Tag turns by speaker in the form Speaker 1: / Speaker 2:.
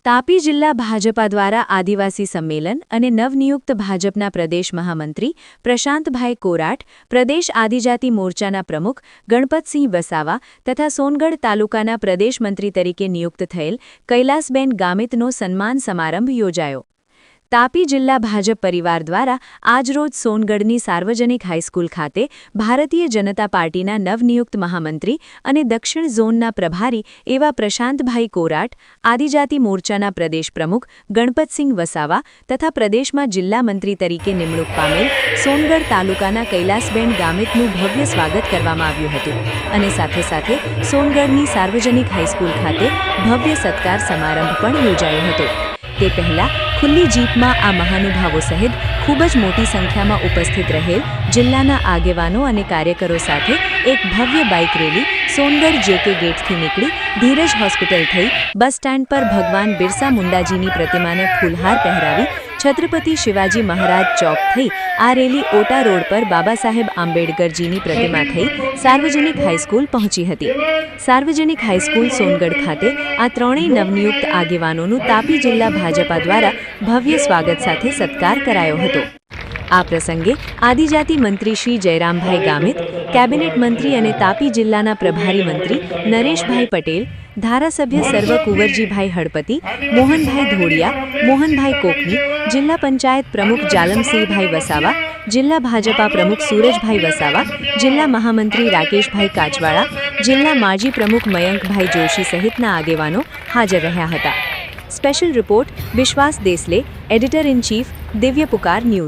Speaker 1: તાપી જિલ્લા ભાજપા દ્વારા આદિવાસી સંમેલન અને નવનિયુક્ત ભાજપના પ્રદેશ મહામંત્રી પ્રશાંતભાઈ કોરાટ, પ્રદેશ આદિજાતિ મોરચાના પ્રમુખ ગણપતસિંહ વસાવા તથા સોનગઢ તાલુકાના પ્રદેશ મંત્રી તરીકે નિયુક્ત થયેલ કૈલાસબેન ગામિતનો સન્માન સમારંભ યોજાયો. તાપી જિલ્લા ભાજપ પરિવાર દ્વારા આજરોજ સોનગઢની સાર્વજનિક હાઈસ્કૂલ ખાતે ભારતીય જનતા પાર્ટીના નવનિયુક્ત મહામંત્રી અને દક્ષિણ ઝોનના પ્રભારી એવા પ્રશાંતભાઈ કોરાટ, આદિજાતિ મોરચાના પ્રદેશ પ્રમુખ ગણપતસિંહ વસાવા તથા પ્રદેશમાં જિલ્લા મંત્રી તરીકે નિમણૂક પામેલ સોનગઢ તાલુકાના કૈલાસબેન ગામિતનું ભવ્ય સ્વાગત કરવામાં આવ્યું હતું અને સાથે સાથે સોનગઢની સાર્વજનિક હાઈસ્કૂલ ખાતે ભવ્ય સત્કાર સમારંભ પણ યોજાયો હતો. તે પહેલા ખુલ્લી જીપમાં આ મહાનુભાવો સહિત ખૂબ જ મોટી સંખ્યામાં ઉપસ્થિત રહેલ જિલ્લાના આગેવાનો અને કાર્યકરો સાથે એક ભવ્ય બાઇક રેલી સોનગઢ જેકે ગેટથી નીકળી ધીરજ હોસ્પિટલ થઈ બસ સ્ટેન્ડ પર ભગવાન બિરસા મુંડાજીની પ્રતિમાને ફૂલહાર પહેરાવી છત્રપતિ શિવાજી મહારાજ ચોક થઈ આ રેલી ઓટા રોડ પર બાબા સાહેબ આંબેડકરજીની પ્રતિમા થઈ સાર્વજનિક હાઈસ્કૂલ પહોંચી હતી. સાર્વજનિક હાઈસ્કૂલ સોનગઢ ખાતે આ ત્રણેય નવનિયુક્ત આગેવાનોનું તાપી જિલ્લા ભાજપા દ્વારા ભવ્ય સ્વાગત સાથે સત્કાર કરાયો હતો. આ પ્રસંગે આદિજાતિ મંત્રી શ્રી જયરામભાઈ ગામિત, કેબિનેટ મંત્રી અને તાપી જિલ્લાના પ્રભારી મંત્રી નરેશભાઈ પટેલ, ધારાસભ્ય સર્વ કુંવરજીભાઈ હળપતિ, મોહનભાઈ ધોળિયા, મોહનભાઈ કોકની, જિલ્લા પંચાયત પ્રમુખ જાલમસિંહભાઈ વસાવા, જિલ્લા ભાજપા પ્રમુખ સુરજભાઈ વસાવા, જિલ્લા મહામંત્રી રાકેશભાઈ કાચવાળા, જિલ્લા માજી પ્રમુખ મયંકભાઈ જોશી સહિતના આગેવાનો હાજર રહ્યા હતા. સ્પેશિયલ રિપોર્ટ વિશ્વાસ દેસલે, એડિટર ઇન ચીફ, દિવ્ય પુકાર ન્યૂઝ.